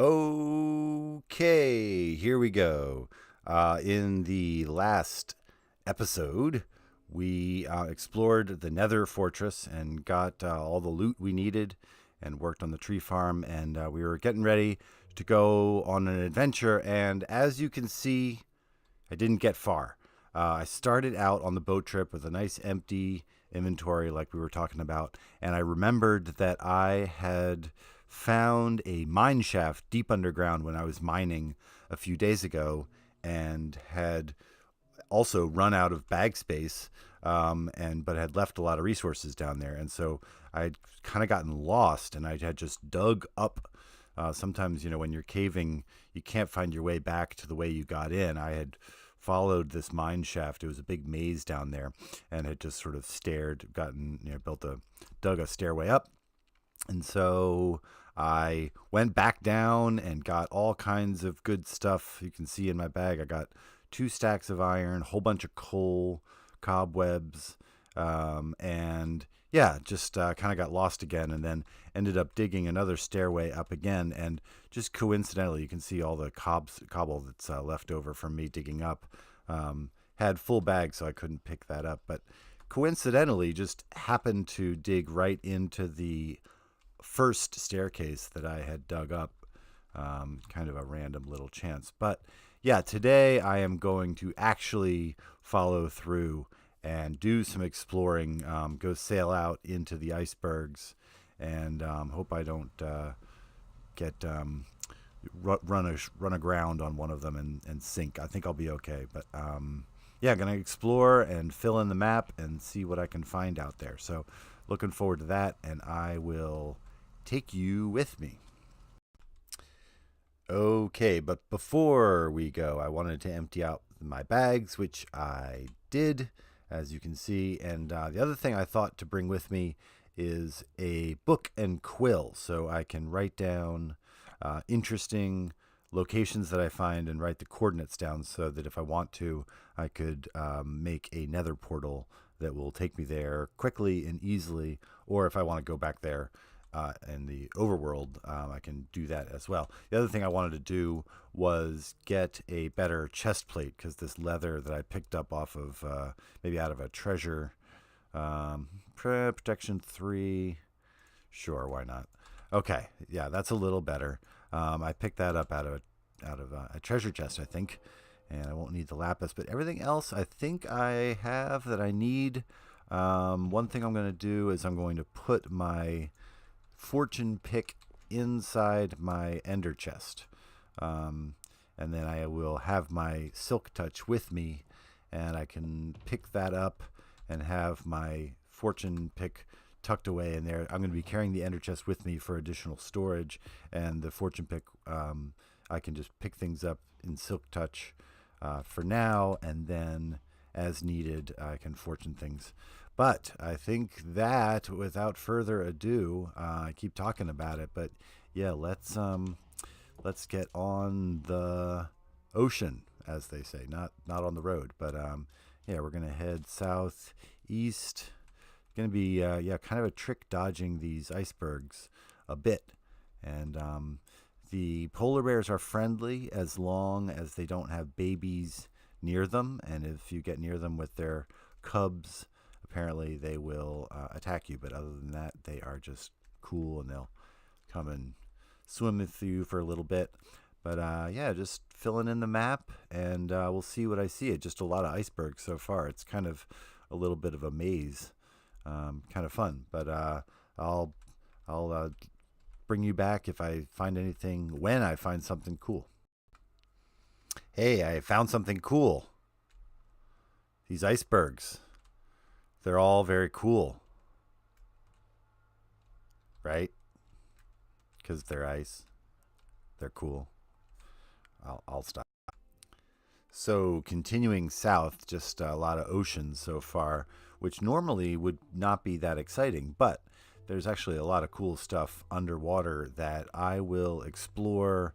Okay, here we go. In the last episode, we explored the Nether Fortress and got all the loot we needed and worked on the tree farm. And we were getting ready to go on an adventure. And as you can see, I didn't get far. I started out on the boat trip with a nice empty inventory, like we were talking about. And I remembered that I had found a mine shaft deep underground when I was mining a few days ago, and had also run out of bag space, but had left a lot of resources down there. And so I'd kind of gotten lost, and I had just dug up. Sometimes, when you're caving, you can't find your way back to the way you got in. I had followed this mine shaft. It was a big maze down there, and had just sort of dug a stairway up. And so I went back down and got all kinds of good stuff. You can see in my bag, I got 2 stacks of iron, a whole bunch of coal, cobwebs, and yeah, just kind of got lost again, and then ended up digging another stairway up again. And just coincidentally, you can see all the cobble that's left over from me digging up. Had full bag, so I couldn't pick that up, but coincidentally just happened to dig right into the first staircase that I had dug up. Kind of a random little chance. But yeah, today I am going to actually follow through and do some exploring, go sail out into the icebergs, and hope I don't get run aground on one of them and sink. I think I'll be okay. But yeah, going to explore and fill in the map and see what I can find out there. So looking forward to that, and I will take you with me. Okay, but before we go, I wanted to empty out my bags, which I did, as you can see. And the other thing I thought to bring with me is a book and quill, so I can write down interesting locations that I find and write the coordinates down, so that if I want to, I could make a nether portal that will take me there quickly and easily. Or if I want to go back there in the overworld, I can do that as well. The other thing I wanted to do was get a better chest plate, because this leather that I picked up off of maybe out of a treasure, protection 3, sure, why not? Okay, yeah, that's a little better. I picked that up out of a treasure chest, I think, and I won't need the lapis, but everything else I think I have that I need. One thing I'm going to do is I'm going to put my fortune pick inside my ender chest, and then I will have my silk touch with me, and I can pick that up and have my fortune pick tucked away in there. I'm going to be carrying the ender chest with me for additional storage, and the fortune pick, I can just pick things up in silk touch for now, and then as needed I can fortune things. But I think that, without further ado, I keep talking about it, but yeah, let's get on the ocean, as they say, not on the road. But yeah, we're gonna head southeast. Going to be kind of a trick dodging these icebergs a bit, and the polar bears are friendly as long as they don't have babies near them, and if you get near them with their cubs, apparently they will attack you. But other than that, they are just cool, and they'll come and swim with you for a little bit. But yeah, just filling in the map, and we'll see what I see. It's just a lot of icebergs so far. It's kind of a little bit of a maze. Kind of fun, but I'll bring you back if I find anything, when I find something cool. Hey, I found something cool. These icebergs, they're all very cool, right? Because they're ice, they're cool. I'll stop. So continuing south, just a lot of oceans so far, which normally would not be that exciting, but there's actually a lot of cool stuff underwater that I will explore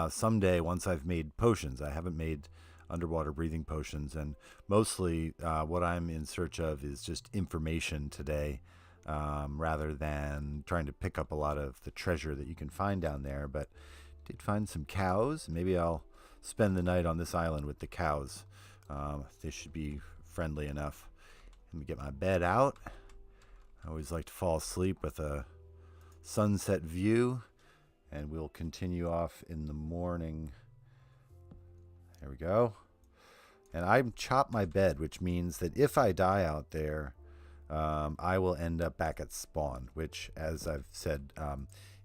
someday once I've made potions. I haven't made underwater breathing potions, and mostly what I'm in search of is just information today, rather than trying to pick up a lot of the treasure that you can find down there. But Did find some cows. Maybe I'll spend the night on this island with the cows. They should be friendly enough. Let me get my bed out. I always like to fall asleep with a sunset view, and we'll continue off in the morning. There we go. And I chopped my bed, which means that if I die out there, I will end up back at spawn, which, as I've said,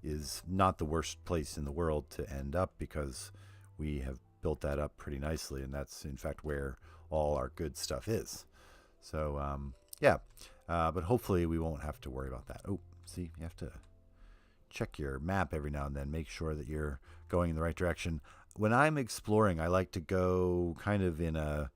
is not the worst place in the world to end up, because we have built that up pretty nicely, and that's in fact where all our good stuff is. So yeah, but hopefully we won't have to worry about that. Oh, see, you have to check your map every now and then, make sure that you're going in the right direction. When I'm exploring, I like to go kind of in a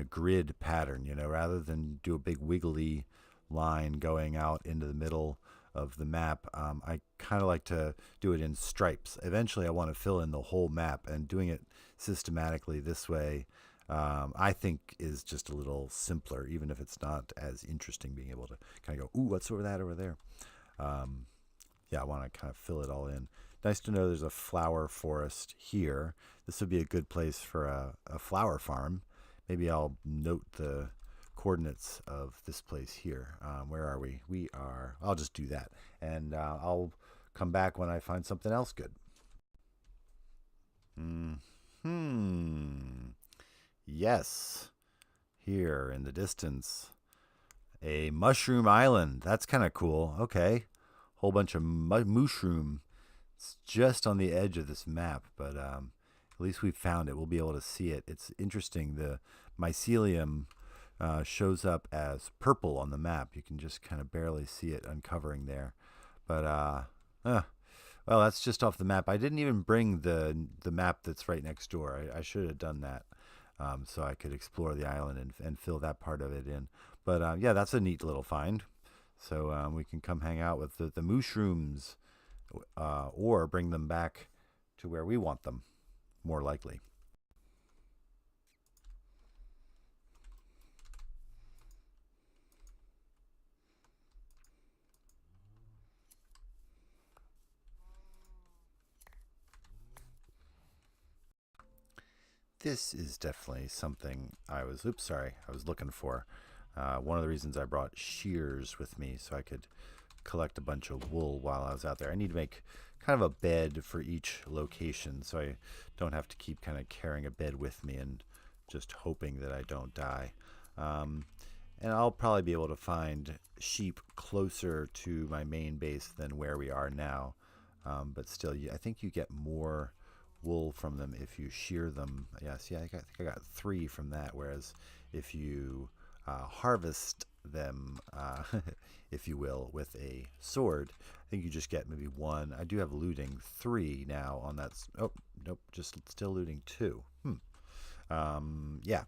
grid pattern, you know, rather than do a big wiggly line going out into the middle of the map. I kind of like to do it in stripes. Eventually I want to fill in the whole map, and doing it systematically this way I think is just a little simpler, even if it's not as interesting, being able to kind of go, ooh, what's over that over there? Yeah, I want to kind of fill it all in. Nice to know there's a flower forest here. This would be a good place for a flower farm. Maybe I'll note the coordinates of this place here. Where are we? I'll just do that. And I'll come back when I find something else good. Yes. Here in the distance, a mushroom island. That's kind of cool. Okay. Whole bunch of mushroom. It's just on the edge of this map, but at least we found it. We'll be able to see it. It's interesting. The mycelium shows up as purple on the map. You can just kind of barely see it uncovering there. But well, that's just off the map. I didn't even bring the map that's right next door. I should have done that, so I could explore the island and fill that part of it in. But yeah, that's a neat little find. So we can come hang out with the Mooshrooms, or bring them back to where we want them, more likely. This is definitely something I was looking for. One of the reasons I brought shears with me, so I could collect a bunch of wool while I was out there. I need to make kind of a bed for each location, so I don't have to keep kind of carrying a bed with me and just hoping that I don't die. And I'll probably be able to find sheep closer to my main base than where we are now. But still, I think you get more wool from them if you shear them. Yes, yeah, I think I got 3 from that, whereas if you harvest them, if you will, with a sword, I think you just get maybe 1. I do have looting 3 now on that. Oh, nope, just still looting 2. Yeah,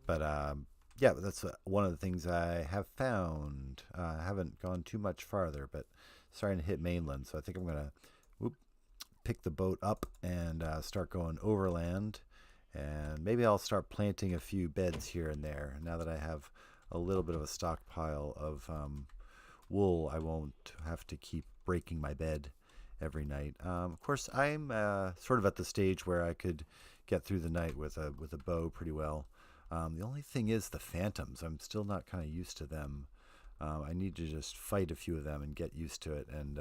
but yeah, that's one of the things I have found. I haven't gone too much farther, but starting to hit mainland, so I think I'm gonna pick the boat up and start going overland, and maybe I'll start planting a few beds here and there. Now that I have a little bit of a stockpile of wool, I won't have to keep breaking my bed every night. Of course, I'm sort of at the stage where I could get through the night with a bow pretty well. The only thing is the phantoms. I'm still not kind of used to them. I need to just fight a few of them and get used to it, and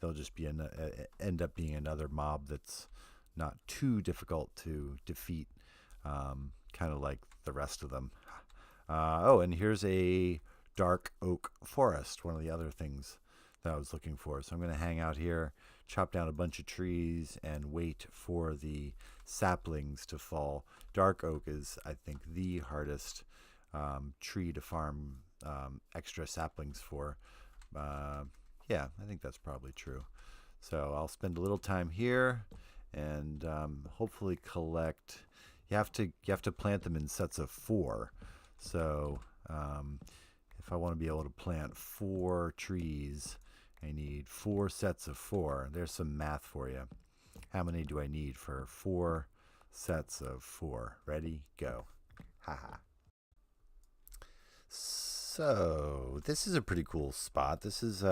they'll just be end up being another mob that's not too difficult to defeat, kind of like the rest of them. Oh, and here's a dark oak forest, one of the other things that I was looking for. So I'm going to hang out here, chop down a bunch of trees, and wait for the saplings to fall. Dark oak is, I think, the hardest tree to farm extra saplings for. Yeah, I think that's probably true. So I'll spend a little time here and hopefully collect. You have to plant them in sets of 4. So if I want to be able to plant 4 trees, I need 4 sets of 4. There's some math for you. How many do I need for 4 sets of 4? Ready? Go. Haha. So this is a pretty cool spot. This is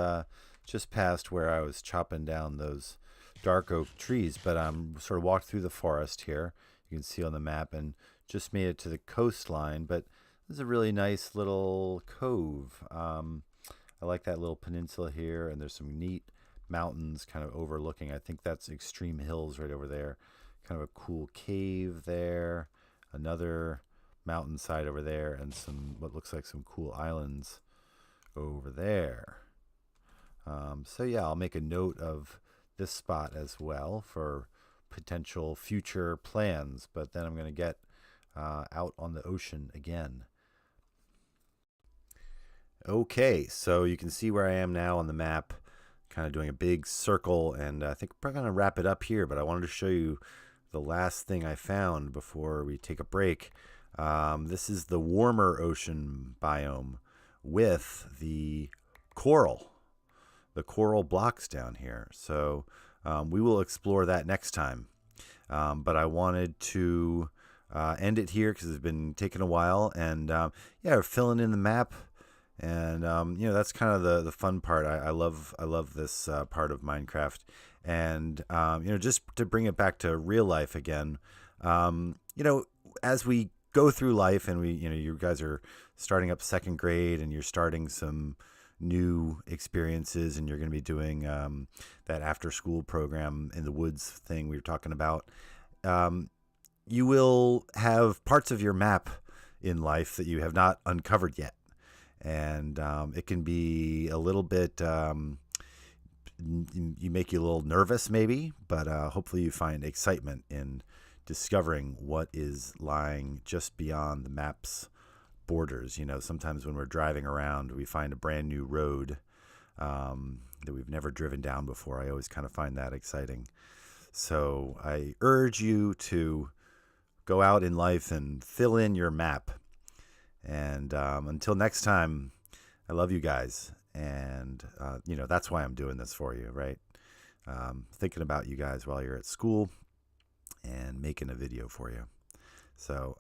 just past where I was chopping down those dark oak trees. But sort of walked through the forest here. You can see on the map, and just made it to the coastline. But this is a really nice little cove. I like that little peninsula here, and there's some neat mountains kind of overlooking. I think that's Extreme Hills right over there. Kind of a cool cave there. Another mountainside over there, and some what looks like some cool islands over there. So yeah, I'll make a note of this spot as well for potential future plans. But then I'm going to get out on the ocean again. Okay, so you can see where I am now on the map, kind of doing a big circle, and I think we're going to wrap it up here, but I wanted to show you the last thing I found before we take a break. This is the warmer ocean biome with the coral blocks down here. So we will explore that next time. But I wanted to end it here because it's been taking a while, and yeah, we're filling in the map. And that's kind of the fun part. I love this part of Minecraft, and just to bring it back to real life again. As we go through life, and you guys are starting up second grade, and you're starting some new experiences, and you're going to be doing that after school program in the woods thing we were talking about. You will have parts of your map in life that you have not uncovered yet. And it can be a little bit, you make you a little nervous maybe, but hopefully you find excitement in discovering what is lying just beyond the map's borders. Sometimes when we're driving around, we find a brand new road that we've never driven down before. I always kind of find that exciting. So I urge you to go out in life and fill in your map. And until next time, I love you guys. And, that's why I'm doing this for you, right? Thinking about you guys while you're at school and making a video for you. So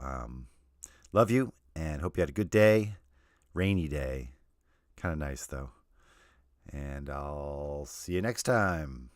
love you, and hope you had a good day. Rainy day. Kind of nice, though. And I'll see you next time.